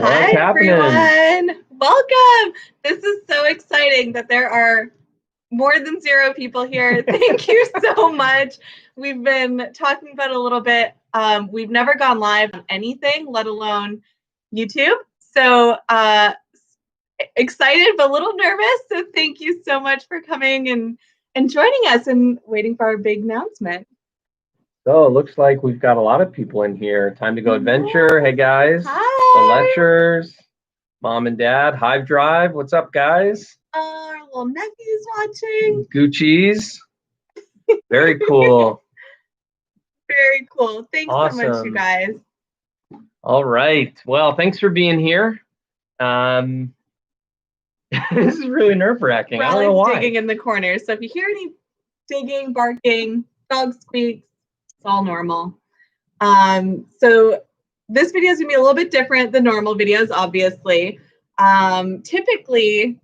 Hi, everyone. Welcome. This is so exciting that there are more than 0 people here. Thank you so much. We've been talking about it a little bit. We've never gone live on anything, let alone YouTube. So excited, but a little nervous. So thank you so much for coming and joining us and waiting for our big announcement. So it looks like we've got a lot of people in here. Time to go adventure. Hey guys. Hi. The lectures. Mom and Dad. Hive Drive. What's up, guys? Our little nephew's watching. Gucci's. Very cool. Very cool. Thanks so much, you guys. All right. Well, thanks for being here. This is really nerve-wracking. I don't know why. Digging in the corners. So if you hear any digging, barking, dog squeaks, it's all normal. So this video is going to be a little bit different than normal videos, obviously. Typically,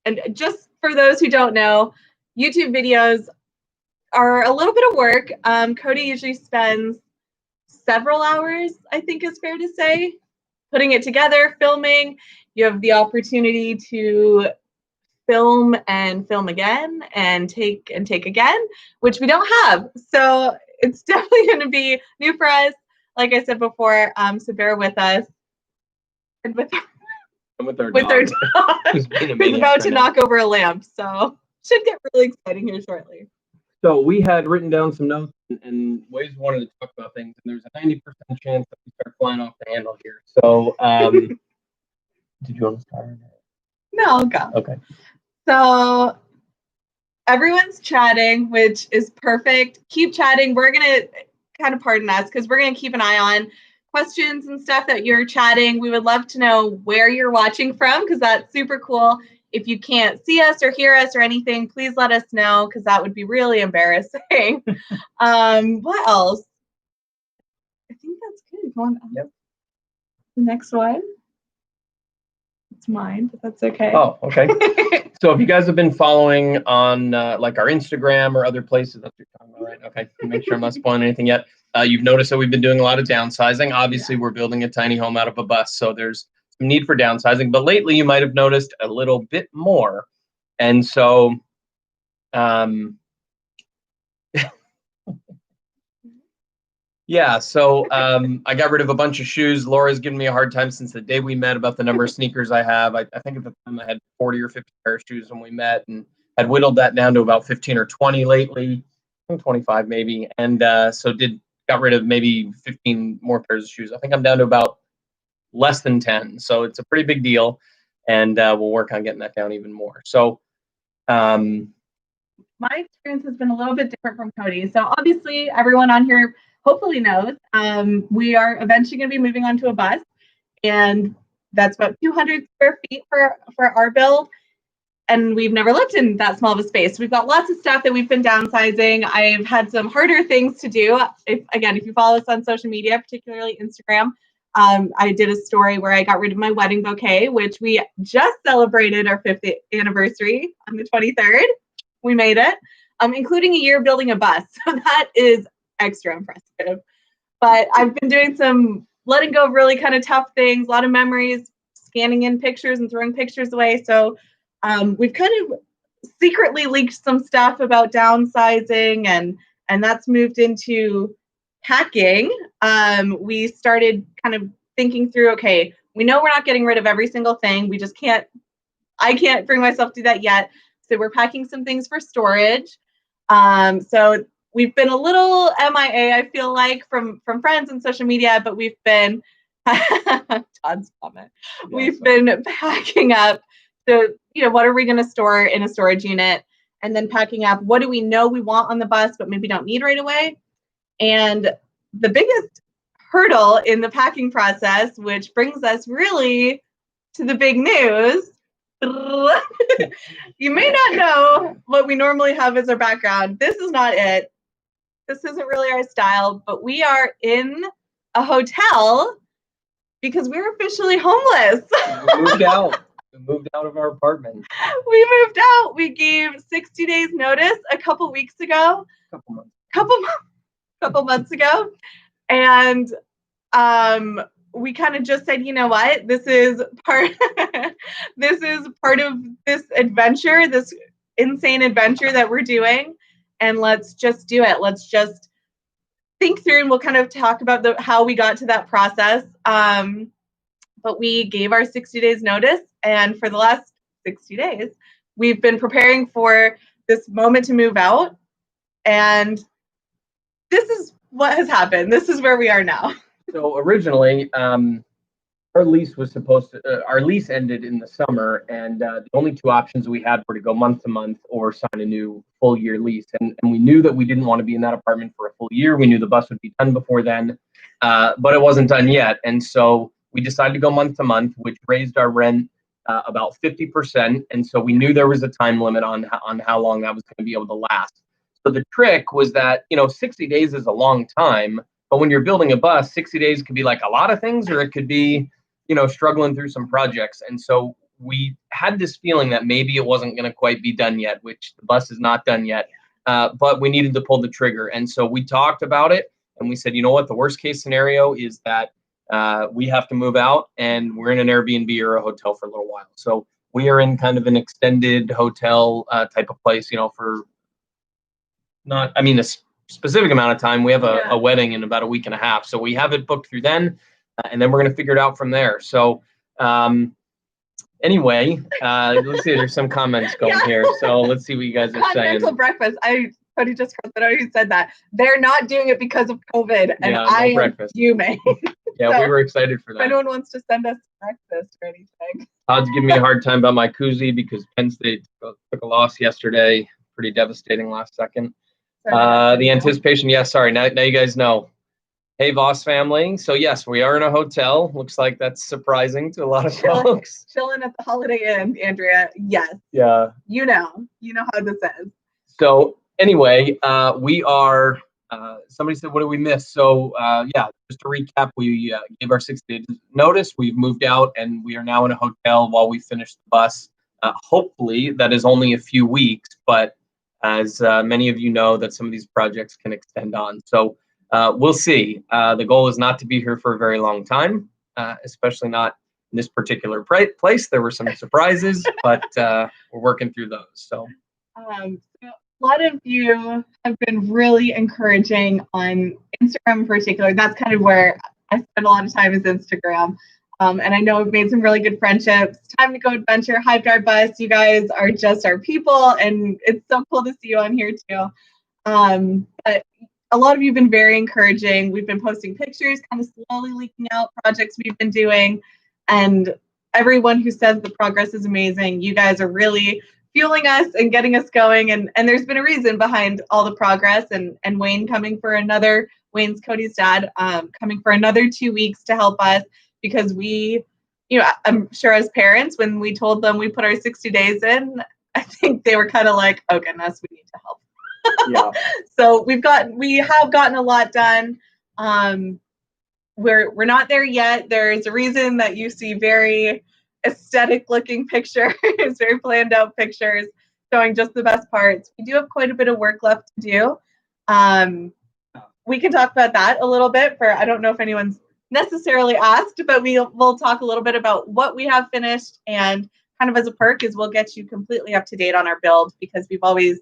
and just for those who don't know, YouTube videos are a little bit of work. Cody usually spends several hours, I think is fair to say, putting it together, filming. You have the opportunity to film and film again and take again, which we don't have. So it's definitely going to be new for us, like I said before. So bear with us. And with our dog. Who's about to knock over a lamp. So should get really exciting here shortly. So we had written down some notes and ways we wanted to talk about things, and there's a 90% chance that we start flying off the handle here. So did you want to start? No, I'll go. Okay. So everyone's chatting, which is perfect. Keep chatting. We're going to kind of pardon us because we're going to keep an eye on questions and stuff that you're chatting. We would love to know where you're watching from because that's super cool. If you can't see us or hear us or anything, please let us know because that would be really embarrassing. What else? I think that's good. Go on. Yep. The next one. It's mine, but that's okay. Oh, okay. So if you guys have been following on like our Instagram or other places, that's what you're talking about, right? Okay, make sure I'm not spoiling anything yet. You've noticed that we've been doing a lot of downsizing. Obviously, we're building a tiny home out of a bus, so there's some need for downsizing. But lately, you might have noticed a little bit more. And so, yeah, so I got rid of a bunch of shoes. Laura's given me a hard time since the day we met about the number of sneakers I have. I think at the time I had 40 or 50 pair of shoes when we met and had whittled that down to about 15 or 20 lately, 25 maybe. And so got rid of maybe 15 more pairs of shoes. I think I'm down to about less than 10. So it's a pretty big deal. And we'll work on getting that down even more. So my experience has been a little bit different from Cody. So obviously everyone on here hopefully knows we are eventually going to be moving on to a bus, and that's about 200 square feet for our build, and we've never lived in that small of a space. We've got lots of stuff that we've been downsizing. I've had some harder things to do. If you follow us on social media, particularly Instagram, I did a story where I got rid of my wedding bouquet, which we just celebrated our 5th anniversary on the 23rd. We made it, including a year building a bus. So that is extra impressive. But I've been doing some letting go of really kind of tough things, a lot of memories, scanning in pictures and throwing pictures away. So we've kind of secretly leaked some stuff about downsizing, and that's moved into packing. We started kind of thinking through, okay, we know we're not getting rid of every single thing. We just I can't bring myself to do that yet. So we're packing some things for storage. So we've been a little MIA, I feel like, from friends and social media, but we've been Todd's comment. Yeah, we've been packing up what are we going to store in a storage unit, and then packing up what do we know we want on the bus but maybe don't need right away. And the biggest hurdle in the packing process, which brings us really to the big news. You may not know what we normally have as our background. This is not it. This isn't really our style, but we are in a hotel because we're officially homeless. We moved out. We moved out of our apartment. We moved out. We gave 60 days notice a couple weeks ago. Couple months ago. And we kind of just said, you know what, this is part this is part of this adventure, this insane adventure that we're doing, and let's just do it. Let's just think through, and we'll kind of talk about how we got to that process. But we gave our 60 days notice, and for the last 60 days, we've been preparing for this moment to move out, and this is what has happened. This is where we are now. So originally, our lease was supposed to, our lease ended in the summer, and the only two options we had were to go month to month or sign a new full year lease. And we knew that we didn't want to be in that apartment for a full year. We knew the bus would be done before then, but it wasn't done yet. And so we decided to go month to month, which raised our rent about 50%. And so we knew there was a time limit on how long that was going to be able to last. So the trick was that, 60 days is a long time, but when you're building a bus, 60 days could be like a lot of things, or it could be, struggling through some projects. And so we had this feeling that maybe it wasn't going to quite be done yet, which the bus is not done yet, but we needed to pull the trigger. And so we talked about it, and we said, you know what, the worst case scenario is that we have to move out and we're in an Airbnb or a hotel for a little while. So we are in kind of an extended hotel type of place, for a specific amount of time. We have a wedding in about a week and a half. So we have it booked through then, and then we're going to figure it out from there. So anyway, let's see, there's some comments going here. So let's see what you guys are saying. Continental breakfast. Cody just crossed it out. He said that they're not doing it because of COVID, and I am fuming. Yeah, so we were excited for that. If anyone wants to send us breakfast or anything. Todd's giving me a hard time about my koozie because Penn State took a loss yesterday. Pretty devastating last second. The anticipation, sorry, now you guys know. Hey, Voss family. So yes, we are in a hotel. Looks like that's surprising to a lot of folks. Chilling at the Holiday Inn, Andrea. Yes. Yeah. You know how this is. So anyway, we are, somebody said, what did we miss? So just to recap, we gave our 60 days notice. We've moved out and we are now in a hotel while we finish the bus. Hopefully that is only a few weeks, but as many of you know, that some of these projects can extend on. So we'll see. The goal is not to be here for a very long time, especially not in this particular place. There were some surprises, but we're working through those. So a lot of you have been really encouraging on Instagram in particular. That's kind of where I spend a lot of time is Instagram. And I know we've made some really good friendships. Time to Go Adventure, Hype Drive Bus. You guys are just our people, and it's so cool to see you on here too. But a lot of you have been very encouraging. We've been posting pictures, kind of slowly leaking out projects we've been doing. And everyone who says the progress is amazing, you guys are really fueling us and getting us going. And there's been a reason behind all the progress. And Wayne coming for another, Wayne's Cody's dad, coming for another 2 weeks to help us, because we, I'm sure as parents, when we told them we put our 60 days in, I think they were kind of like, oh goodness, we need to help. Yeah. So we have gotten a lot done. We're not there yet. There's a reason that you see very aesthetic looking pictures, very planned out pictures showing just the best parts. We do have quite a bit of work left to do. We can talk about that a little bit. I don't know if anyone's necessarily asked, but we'll talk a little bit about what we have finished, and kind of as a perk is we'll get you completely up to date on our build, because we've always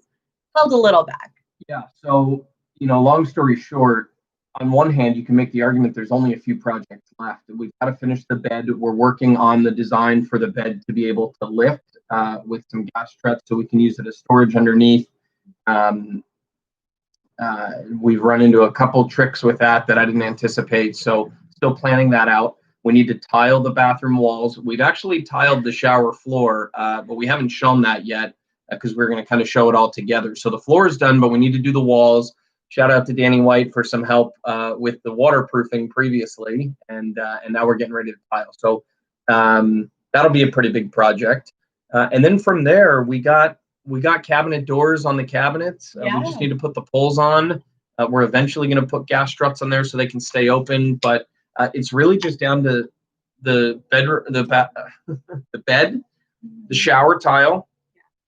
held a little back. Yeah. So, long story short, on one hand, you can make the argument there's only a few projects left. We've got to finish the bed. We're working on the design for the bed to be able to lift with some gas struts so we can use it as storage underneath. We've run into a couple tricks with that I didn't anticipate. So still planning that out. We need to tile the bathroom walls. We've actually tiled the shower floor, but we haven't shown that yet because we're going to kind of show it all together. So the floor is done, but we need to do the walls. Shout out to Danny White for some help with the waterproofing previously, and now we're getting ready to tile. So that'll be a pretty big project. And then from there, we got cabinet doors on the cabinets. We just need to put the pulls on. We're eventually going to put gas struts on there so they can stay open, but it's really just down to the bed, the shower tile,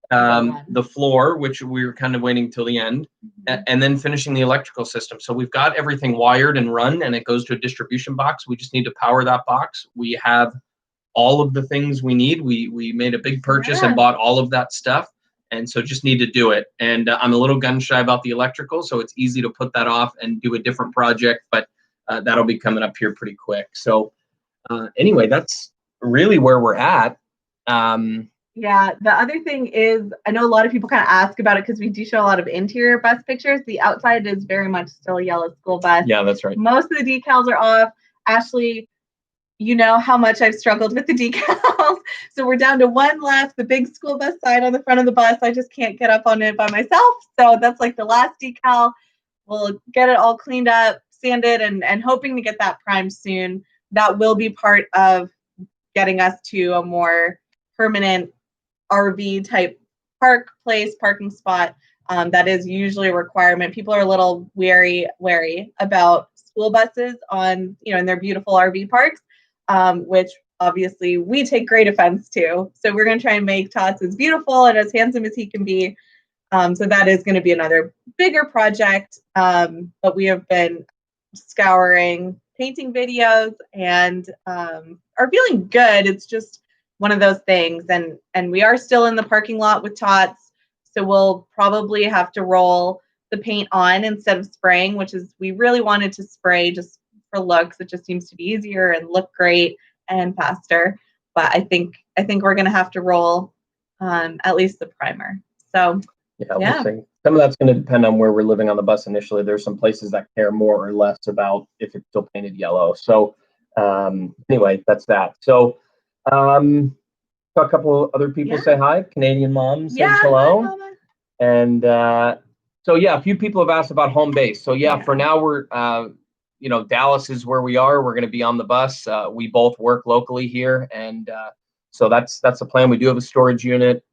the floor, which we were kind of waiting till the end, and then finishing the electrical system. So we've got everything wired and run, and it goes to a distribution box. We just need to power that box. We have all of the things we need. We made a big purchase and bought all of that stuff, and so just need to do it. And I'm a little gun shy about the electrical, so it's easy to put that off and do a different project, but that'll be coming up here pretty quick. So anyway, that's really where we're at. Yeah, the other thing is, I know a lot of people kind of ask about it because we do show a lot of interior bus pictures. The outside is very much still a yellow school bus. Yeah, that's right. Most of the decals are off. Ashley, you know how much I've struggled with the decals. So we're down to one left, the big school bus sign on the front of the bus. I just can't get up on it by myself. So that's like the last decal. We'll get it all cleaned up, sanded, and hoping to get that primed soon. That will be part of getting us to a more permanent RV type parking spot. That is usually a requirement. People are a little wary about school buses on, in their beautiful RV parks, which obviously we take great offense to. So we're going to try and make Tots as beautiful and as handsome as he can be. So that is going to be another bigger project. But we have been scouring painting videos and are feeling good. It's just one of those things, and we are still in the parking lot with Tots, so we'll probably have to roll the paint on instead of spraying, which is, we really wanted to spray just for looks. It just seems to be easier and look great and faster, but I think we're gonna have to roll at least the primer. So yeah. We'll see. Some of that's going to depend on where we're living on the bus initially. There's some places that care more or less about if it's still painted yellow. So anyway, that's that. So a couple of other people say hi. Canadian Mom says hello. Hi, and so a few people have asked about home base. So for now we're Dallas is where we are. We're going to be on the bus. We both work locally here, and so that's the plan. We do have a storage unit.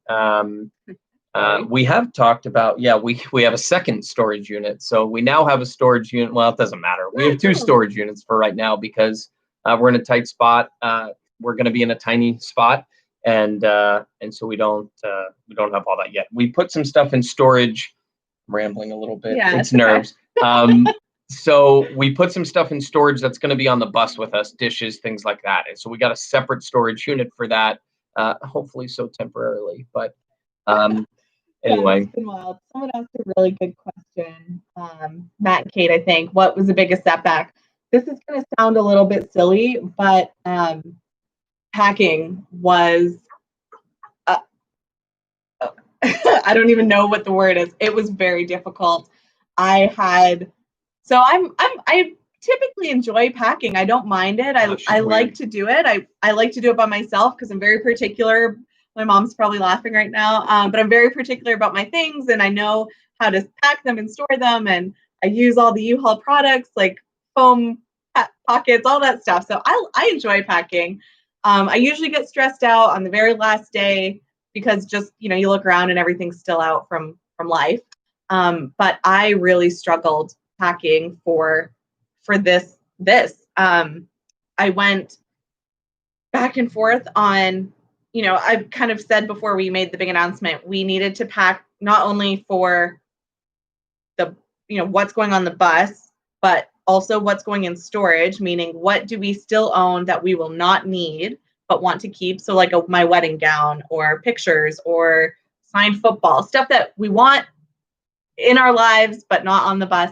We have talked about we have a second storage unit. So we now have a storage unit. Well, it doesn't matter. We have two storage units for right now because we're in a tight spot. We're going to be in a tiny spot, and so we don't have all that yet. We put some stuff in storage. I'm rambling a little bit. It's nerves. So we put some stuff in storage that's going to be on the bus with us, dishes, things like that. And so we got a separate storage unit for that. Hopefully, so temporarily. But anyway, it's been wild. Someone asked a really good question. Matt and Kate, I think. What was the biggest setback? This is going to sound a little bit silly, but packing was, I don't even know what the word is. It was very difficult. I typically enjoy packing. I don't mind it. I like to do it. I like to do it by myself because I'm very particular. My mom's probably laughing right now, but I'm very particular about my things, and I know how to pack them and store them, and I use all the U-Haul products like foam pockets, all that stuff. So I enjoy packing. I usually get stressed out on the very last day because just, you look around and everything's still out from life. But I really struggled packing for this. I went back and forth on, I've kind of said before we made the big announcement, we needed to pack not only for the, what's going on the bus, but also what's going in storage, meaning what do we still own that we will not need but want to keep. So like my wedding gown or pictures or signed football, stuff that we want in our lives but not on the bus.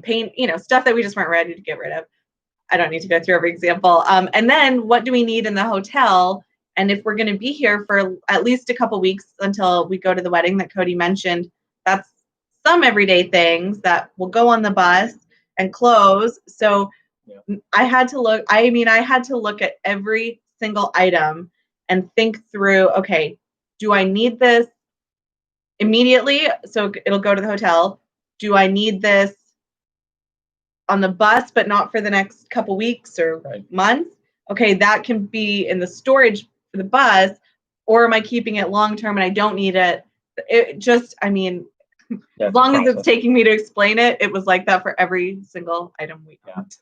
Paint, stuff that we just weren't ready to get rid of. I don't need to go through every example. And then what do we need in the hotel? And if we're going to be here for at least a couple weeks until we go to the wedding that Cody mentioned, that's some everyday things that will go on the bus and clothes. So I had to look at every single item and think through, okay, do I need this immediately? So it'll go to the hotel. Do I need this on the bus, but not for the next couple weeks or months? Okay, that can be in the storage for the bus, or am I keeping it long term and I don't need it? It just, as long as it's taking me to explain it, it was like that for every single item we got.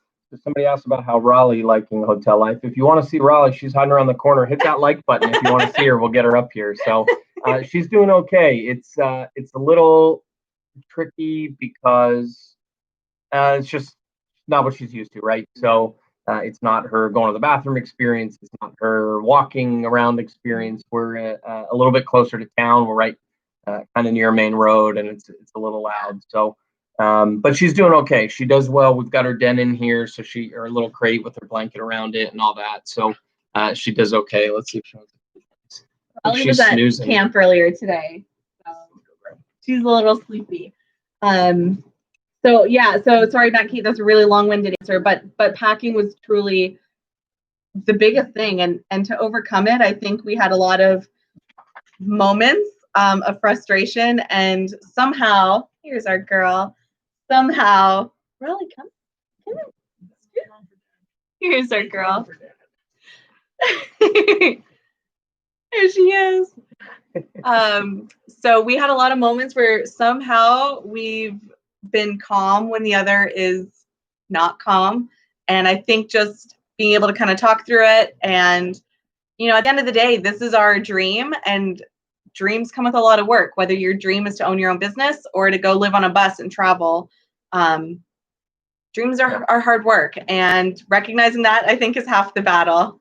Somebody asked about how Raleigh liking hotel life. If you want to see Raleigh, she's hiding around the corner. Hit that like button if you want to see her. We'll get her up here. So She's doing okay. It's a little tricky because it's just not what she's used to, right? So it's not her going to the bathroom experience. It's not her walking around experience. We're a little bit closer to town. We're right kind of near main road, and it's a little loud. So, but she's doing okay. She does well. We've got her den in here, so her little crate with her blanket around it and all that. So she does okay. Let's see if she wants to. Raleigh was at camp earlier today. So she's a little sleepy. So yeah, so sorry, Becky, that's a really long-winded answer, but packing was truly the biggest thing, and to overcome it, I think we had a lot of moments of frustration, and somehow, here's our girl, somehow, Raleigh, come in. Here's our girl. There she is. So we had a lot of moments where somehow we've been calm when the other is not calm. And I think just being able to kind of talk through it, and, at the end of the day, this is our dream, and dreams come with a lot of work, whether your dream is to own your own business or to go live on a bus and travel. Dreams are hard work, and recognizing that, I think, is half the battle.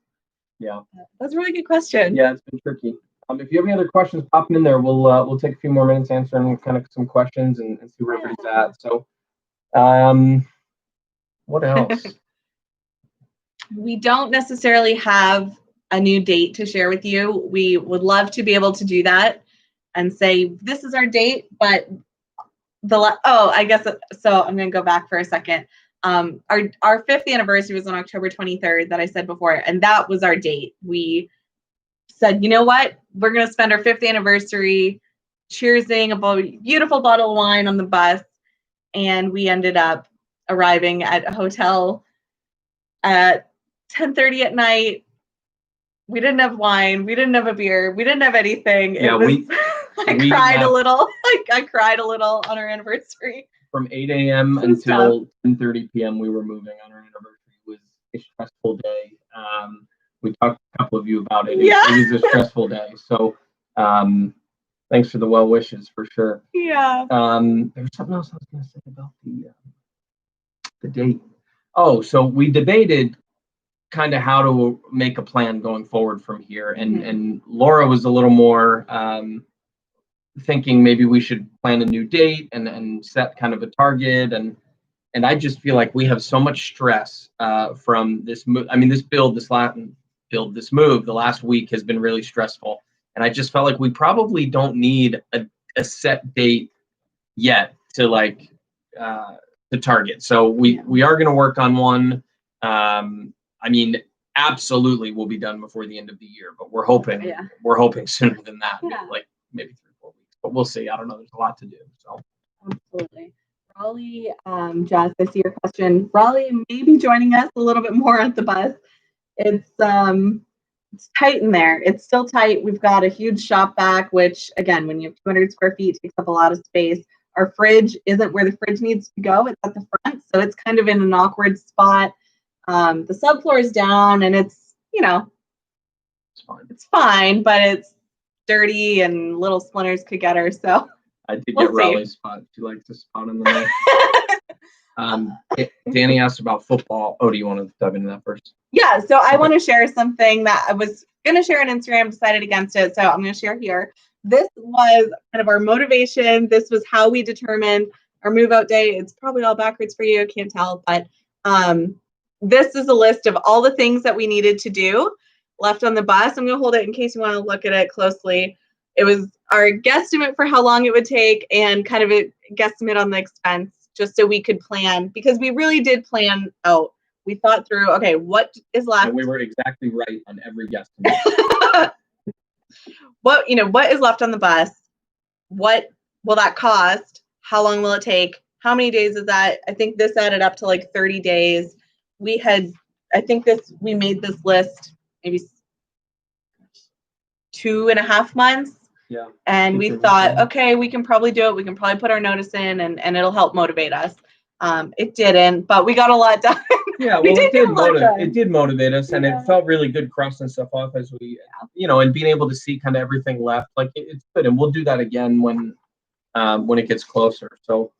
Yeah. That's a really good question. Yeah, it's been tricky. If you have any other questions, pop them in there. We'll take a few more minutes answering kind of some questions and see where everybody's at. So, what else? We don't necessarily have a new date to share with you. We would love to be able to do that and say, this is our date, but I guess, so I'm going to go back for a second. Our 5th anniversary was on October 23rd that I said before, and that was our date. We said, you know what? We're going to spend our 5th anniversary cheersing a beautiful bottle of wine on the bus. And we ended up arriving at a hotel at 10:30 at night. We didn't have wine. We didn't have a beer. We didn't have anything. Yeah, I cried a little. I cried a little on our anniversary. From 8 a.m. until 10:30 p.m. we were moving on our anniversary. It was a stressful day. We talked to a couple of you about it. Yeah. It was a stressful day. So thanks for the well wishes for sure. Yeah. There was something else I was going to say about the date. Oh, so we debated kind of how to make a plan going forward from here. And Laura was a little more thinking maybe we should plan a new date and set kind of a target. And I just feel like we have so much stress from this move. I mean, this move the last week has been really stressful. And I just felt like we probably don't need a set date yet to target. So we are going to work on one. I mean, absolutely we'll be done before the end of the year, but we're hoping sooner than that, like maybe 3 or 4 weeks, but we'll see. I don't know. There's a lot to do. So absolutely. Raleigh, Jess, I see your question. Raleigh may be joining us a little bit more at the bus. It's tight in there. It's still tight. We've got a huge shop back, which again, when you have 200 square feet, takes up a lot of space. Our fridge isn't where the fridge needs to go. It's at the front. So it's kind of in an awkward spot. The subfloor is down, and it's fine, but it's dirty and little splinters could get her. So I did get Raleigh's spot. She likes to spot in the middle. Danny asked about football. Oh, do you want to dive into that first? Yeah, so I want to share something that I was going to share on Instagram, decided against it, so I'm going to share here. This was kind of our motivation. This was how we determined our move out day. It's probably all backwards for you. I can't tell, but this is a list of all the things that we needed to do left on the bus. I'm going to hold it in case you want to look at it closely. It was our guesstimate for how long it would take and kind of a guesstimate on the expense, just so we could plan, because we really did plan out. We thought through, okay, what is left? And we were exactly right on every guesstimate. What is left on the bus? What will that cost? How long will it take? How many days is that? I think this added up to like 30 days. We made this list maybe 2.5 months. Yeah. And we thought, okay, we can probably do it. We can probably put our notice in and it'll help motivate us. It didn't, but we got a lot done. Yeah, well, it did motivate us, and it felt really good crossing stuff off as we, and being able to see kind of everything left. Like it's good, and we'll do that again when it gets closer. So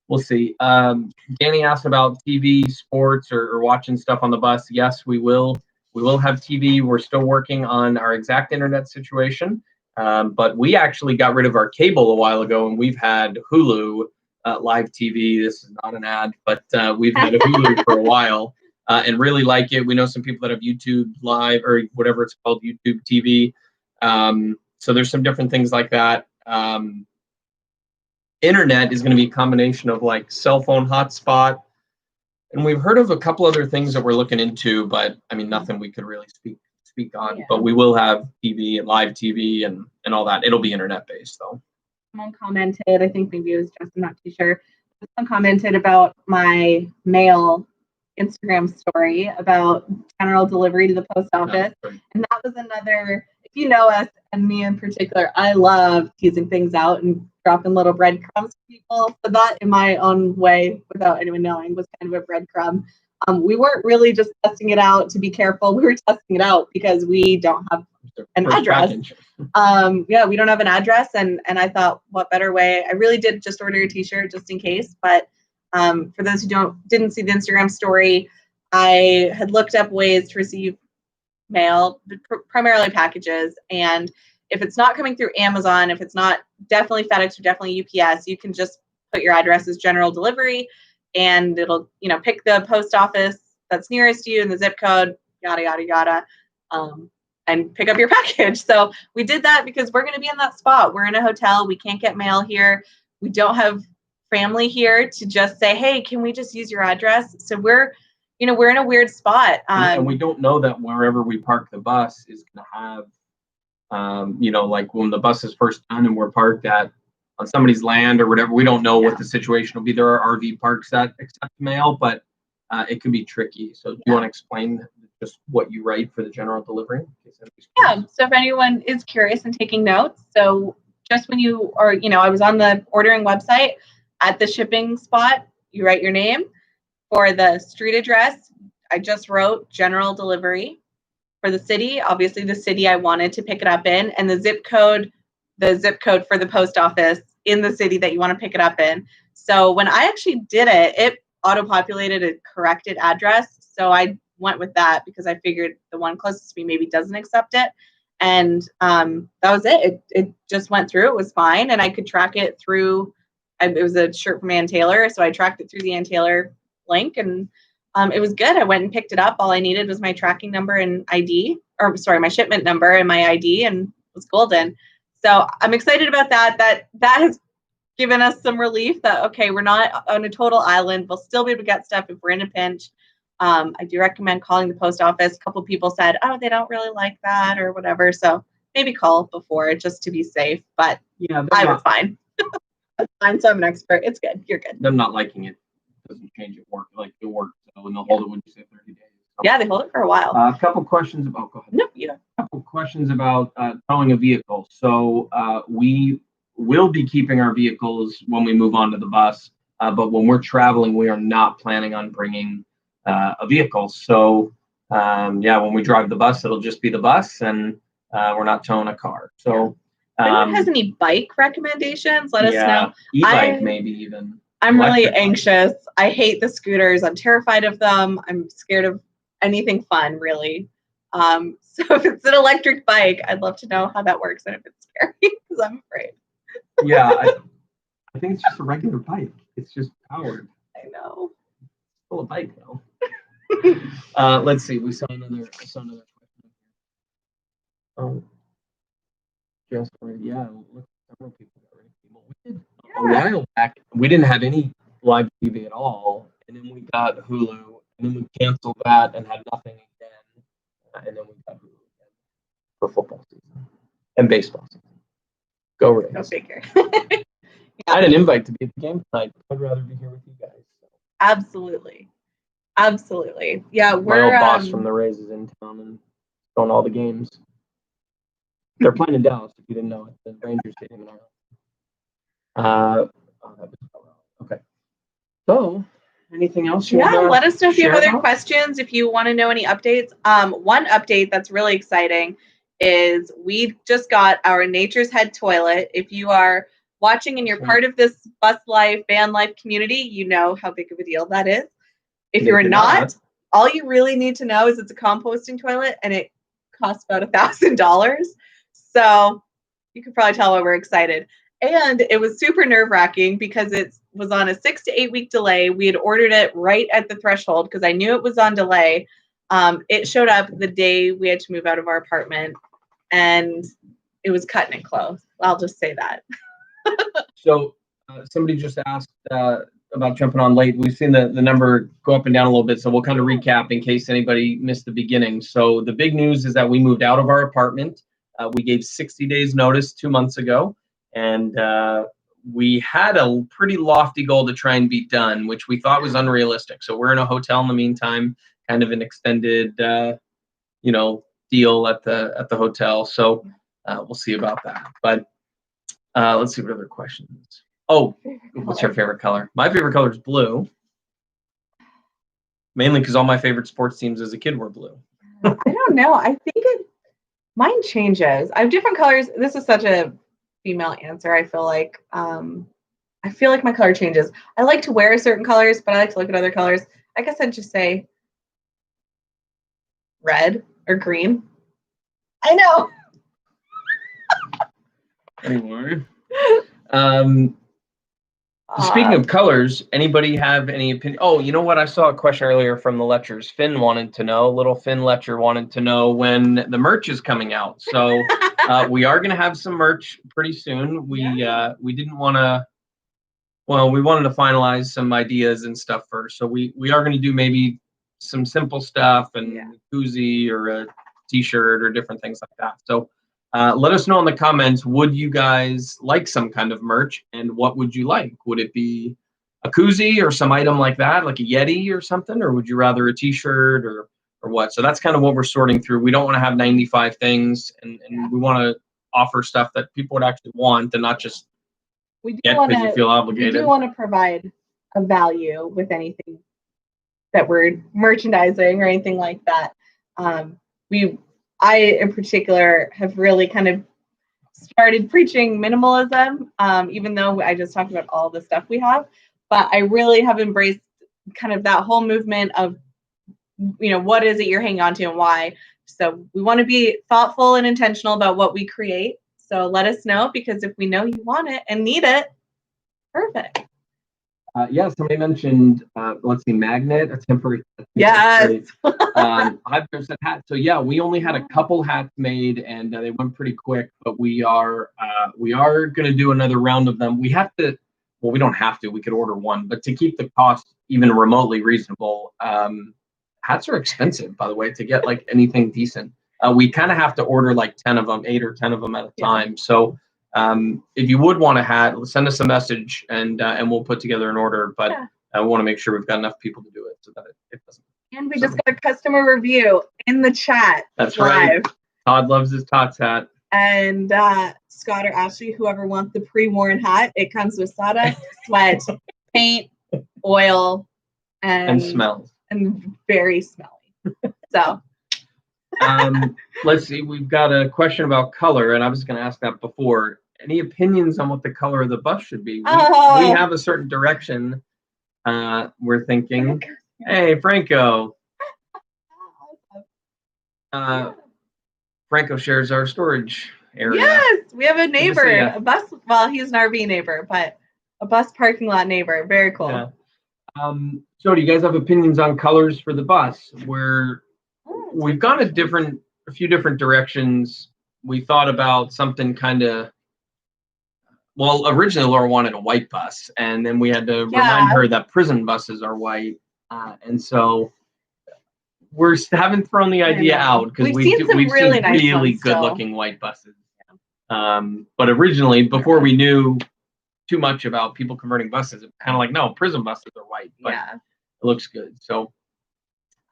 we'll see. Danny asked about TV, sports, or watching stuff on the bus. Yes, we will. We will have TV. We're still working on our exact internet situation, but we actually got rid of our cable a while ago, and we've had Hulu live TV. This is not an ad, but we've had a Hulu for a while and really like it. We know some people that have YouTube Live or whatever it's called, YouTube TV. So there's some different things like that. Internet is going to be a combination of like cell phone hotspot, and we've heard of a couple other things that we're looking into, but I mean nothing we could really speak on. But we will have TV and live TV and all that. It'll be internet based though. Someone commented, I think maybe it was Justin, not too sure. Someone commented about my mail Instagram story about general delivery to the post office. Right. And that was another, if you know us and me in particular, I love teasing things out and dropping little breadcrumbs for people. So that in my own way, without anyone knowing, was kind of a breadcrumb. We weren't really just testing it out to be careful. We were testing it out because we don't have an address. We don't have an address. And I thought, what better way? I really did just order a t-shirt just in case. But for those who didn't see the Instagram story, I had looked up ways to receive mail, primarily packages. And if it's not coming through Amazon, if it's not definitely FedEx or definitely UPS, you can just put your address as general delivery and it'll, pick the post office that's nearest you and the zip code, yada, yada, yada, and pick up your package. So we did that because we're going to be in that spot. We're in a hotel. We can't get mail here. We don't have family here to just say, hey, can we just use your address? So we're in a weird spot. And we don't know that wherever we park the bus is going to have, like when the bus is first done and we're parked on somebody's land or whatever, we don't know what the situation will be. There are RV parks that accept mail, but it can be tricky. So do you want to explain just what you write for the general delivery? Yeah. So if anyone is curious and taking notes, so just when you are, I was on the ordering website at the shipping spot, you write your name. For the street address, I just wrote general delivery. For the city, obviously the city I wanted to pick it up in, and the zip code for the post office in the city that you want to pick it up in. So when I actually did it, it auto-populated a corrected address. So I went with that because I figured the one closest to me maybe doesn't accept it. And that was it. It just went through. It was fine. And I could track it through, it was a shirt from Ann Taylor. So I tracked it through the Ann Taylor link and it was good. I went and picked it up. All I needed was my tracking number and ID, my shipment number and my ID, and it was golden. So I'm excited about that. That has given us some relief that, okay, we're not on a total island. We'll still be able to get stuff if we're in a pinch. I do recommend calling the post office. A couple people said, oh, they don't really like that or whatever. So maybe call before just to be safe. But I was fine. That's fine. So I'm an expert. It's good. You're good. Them not liking it doesn't change it. It works. So, and they'll hold it when you say 30 days. So, yeah, they hold it for a while. A couple questions about. Go ahead. No, you know. A couple questions about towing a vehicle. So we will be keeping our vehicles when we move on to the bus. But when we're traveling, we are not planning on bringing a vehicle. So when we drive the bus, it'll just be the bus, and we're not towing a car. So if anyone has any bike recommendations, let us know. E-bike maybe even. I'm really anxious. I hate the scooters. I'm terrified of them. I'm scared of anything fun, really. So if it's an electric bike, I'd love to know how that works and if it's scary because I'm afraid. Yeah, I think it's just a regular bike. It's just powered. I know. It's still a bike though. Let's see. We saw another question. Just look, several people got rid of cable. We did a while back. We didn't have any live TV at all, and then we got Hulu, and then we canceled that and had nothing again, and then we got Hulu again for football season and baseball season. Go Rays. Go figure. I had an invite to be at the game tonight. I'd rather be here with you guys. So. Absolutely. Yeah, my old boss from the Rays is in town and going to all the games. They're playing in Dallas, if you didn't know it, the Rangers Stadium in Arlington. Okay. So anything else? Let us know if you have other about? questions, if you want to know any updates. One update that's really exciting is we just got our Nature's Head toilet. If you are watching and you're part of this bus life, van life community, you know how big of a deal that is. If you're not, all you really need to know is it's a composting toilet and it costs about $1,000. So you can probably tell why we're excited. And it was super nerve-wracking because it was on a 6 to 8 week delay. We had ordered it right at the threshold because I knew it was on delay. It showed up the day we had to move out of our apartment, and it was cutting it close. I'll just say that. So somebody just asked about jumping on late. We've seen the number go up and down a little bit, so we'll kind of recap in case anybody missed the beginning. So the big news is that we moved out of our apartment. We gave 60 days notice 2 months ago, and we had a pretty lofty goal to try and be done, which we thought was unrealistic. So we're in a hotel in the meantime, kind of an extended, deal at the hotel. So we'll see about that. But let's see what other questions. Oh, what's your favorite color? My favorite color is blue. Mainly because all my favorite sports teams as a kid were blue. I don't know. I think mine changes. I have different colors. This is such a female answer. I feel like my color changes. I like to wear certain colors, but I like to look at other colors. I guess I'd just say red or green. I know. Anyway. Speaking of colors, anybody have any opinion? Oh, you know what? I saw a question earlier from the Letchers. Little Finn Letcher wanted to know when the merch is coming out. So we are going to have some merch pretty soon. We didn't want to, we wanted to finalize some ideas and stuff first. So we are going to do maybe some simple stuff and a koozie or a t-shirt or different things like that. So let us know in the comments, would you guys like some kind of merch, and what would you like? Would it be a koozie or some item like that, like a Yeti or something, or would you rather a t-shirt or what? So that's kind of what we're sorting through. We don't want to have 95 things, and we want to offer stuff that people would actually want and not just get because you feel obligated. We do want to provide a value with anything that we're merchandising or anything like that. I, in particular, have really kind of started preaching minimalism, even though I just talked about all the stuff we have. But I really have embraced kind of that whole movement of, what is it you're hanging on to and why. So we want to be thoughtful and intentional about what we create. So let us know, because if we know you want it and need it, perfect. Somebody mentioned, magnet, a temporary. Yes. 5% hat. So we only had a couple hats made, and they went pretty quick. But we are going to do another round of them. We have to. Well, we don't have to. We could order one, but to keep the cost even remotely reasonable, hats are expensive, by the way, to get like anything decent. We kind of have to order like 10 of them, 8 or 10 of them at a time. So. If you would want a hat, send us a message and we'll put together an order. But I want to make sure we've got enough people to do it so that it doesn't. And we just got a customer review in the chat. That's live. Right. Todd loves his Tots hat. And Scott or Ashley, whoever wants the pre-worn hat, it comes with sawdust, sweat, paint, oil, and smells. And very smelly. So. Let's see. We've got a question about color, and I was going to ask that before. Any opinions on what the color of the bus should be? We have a certain direction. We're thinking. Hey, Franco. Franco shares our storage area. Yes, we have a neighbor, a bus. Well, he's an RV neighbor, but a bus parking lot neighbor. Very cool. Yeah. So, do you guys have opinions on colors for the bus? We've gone a few different directions. We thought about something kind of. Well, originally Laura wanted a white bus, and then we had to remind her that prison buses are white, and so we haven't thrown the idea out because we've seen really good-looking white buses. But originally, before we knew too much about people converting buses, it was kind of like, no, prison buses are white, but it looks good. So.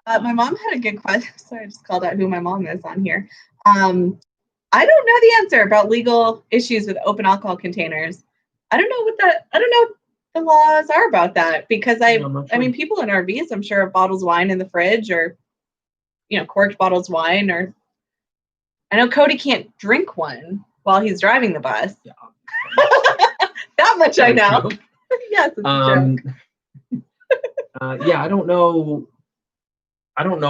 My mom had a good question. Sorry, I just called out who my mom is on here. I don't know the answer about legal issues with open alcohol containers. I don't know the laws are about that, because I sure. mean, people in RVs, I'm sure, have bottles of wine in the fridge, or corked bottles of wine, or I know Cody can't drink one while he's driving the bus. Yeah. That much I know. Yes, it's a joke. Yeah, I don't know.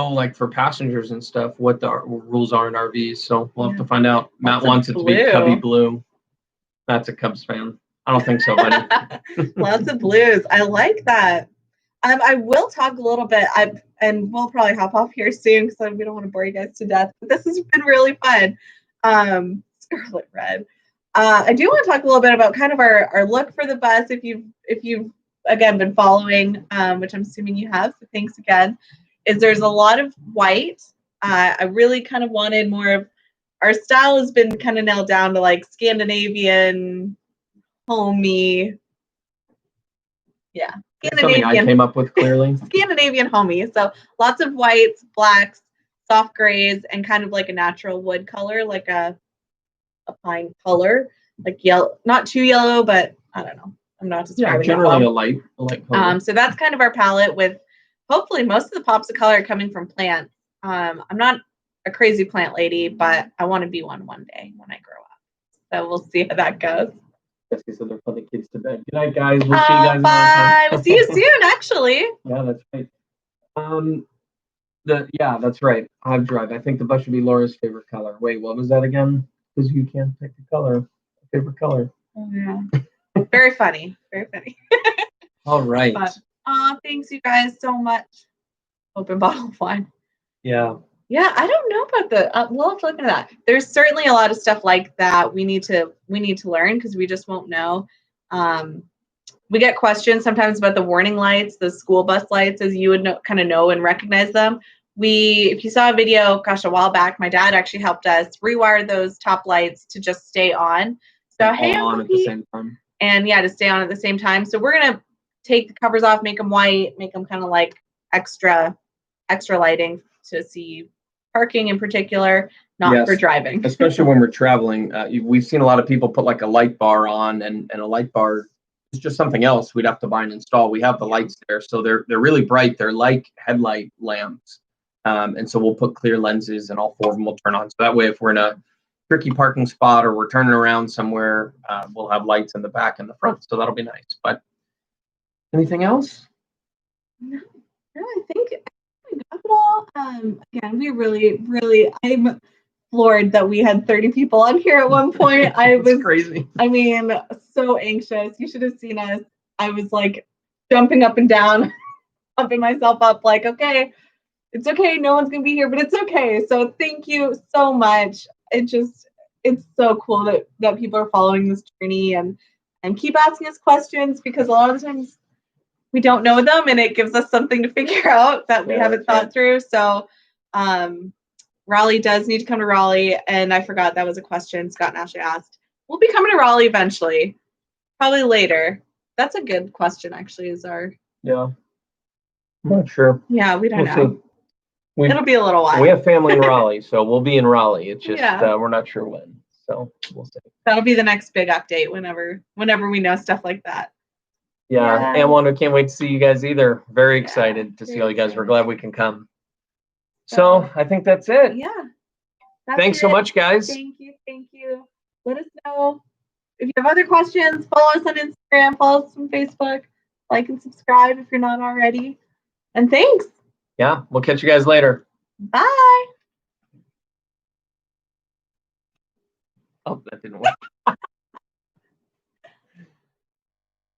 Like for passengers and stuff, what the rules are in RVs. So we'll have to find out. Matt wants it to be Cubby Blue. That's a Cubs fan. I don't think so, buddy. Lots of blues. I like that. I will talk a little bit. And we'll probably hop off here soon because we don't want to bore you guys to death. But this has been really fun. Scarlet Red. I do want to talk a little bit about kind of our look for the bus. If you've again been following, which I'm assuming you have, so thanks again. There's a lot of white. I really kind of wanted more of our style has been kind of nailed down to like Scandinavian, homey. Yeah. Something I came up with clearly. Scandinavian homey. So lots of whites, blacks, soft grays, and kind of like a natural wood color, like a pine color, like yellow, not too yellow, but I don't know. I'm not describing generally a light color. So that's kind of our palette, with hopefully most of the pops of color coming from plants. I'm not a crazy plant lady, but I want to be one day when I grow up. So we'll see how that goes. Jesse said they're putting the kids to bed. Good night, guys. We'll see you guys another time. We'll see you soon, actually. Yeah, that's right. That's right. I've drive. I think the bus should be Laura's favorite color. Wait, what was that again? Because you can't pick the color. Favorite color. Oh, yeah. Very funny. Very funny. All right. Thanks you guys so much. Open bottle of wine. Yeah. Yeah, I don't know about the. We'll have to look into that. There's certainly a lot of stuff like that we need to learn, because we just won't know. We get questions sometimes about the warning lights, the school bus lights, as you would know and recognize them. If you saw a video, a while back, my dad actually helped us rewire those top lights to just stay on. So on at the same time. And to stay on at the same time. So we're gonna take the covers off, make them white, make them kind of like extra lighting to see parking in particular, not for driving. Especially when we're traveling. We've seen a lot of people put like a light bar on, and a light bar is just something else we'd have to buy and install. We have the lights there, so they're really bright. They're like headlight lamps. And so we'll put clear lenses, and all four of them will turn on. So that way, if we're in a tricky parking spot or we're turning around somewhere, we'll have lights in the back and the front. So that'll be nice. But anything else? No, I think we got it all. Again, we really, I'm floored that we had 30 people on here at one point. I was crazy. I mean, so anxious. You should have seen us. I was like jumping up and down, pumping myself up, like, okay, it's okay. No one's going to be here, but it's okay. So thank you so much. It's so cool that people are following this journey and keep asking us questions, because a lot of the times we don't know them, and it gives us something to figure out that we haven't thought through. So Raleigh does need to come to Raleigh. And I forgot that was a question Scott and Ashley asked. We'll be coming to Raleigh eventually, probably later. That's a good question, actually, Yeah. I'm not sure. Yeah, we don't know. It'll be a little while. We have family in Raleigh, so we'll be in Raleigh. It's just we're not sure when. So we'll see. That'll be the next big update whenever we know stuff like that. Yeah. And one, we can't wait to see you guys either. Very excited to see all you guys. We're glad we can come. So I think that's it. Yeah. Thanks so much, guys. Thank you. Let us know if you have other questions. Follow us on Instagram. Follow us on Facebook. Like and subscribe if you're not already. And thanks. Yeah, we'll catch you guys later. Bye. Oh, that didn't work.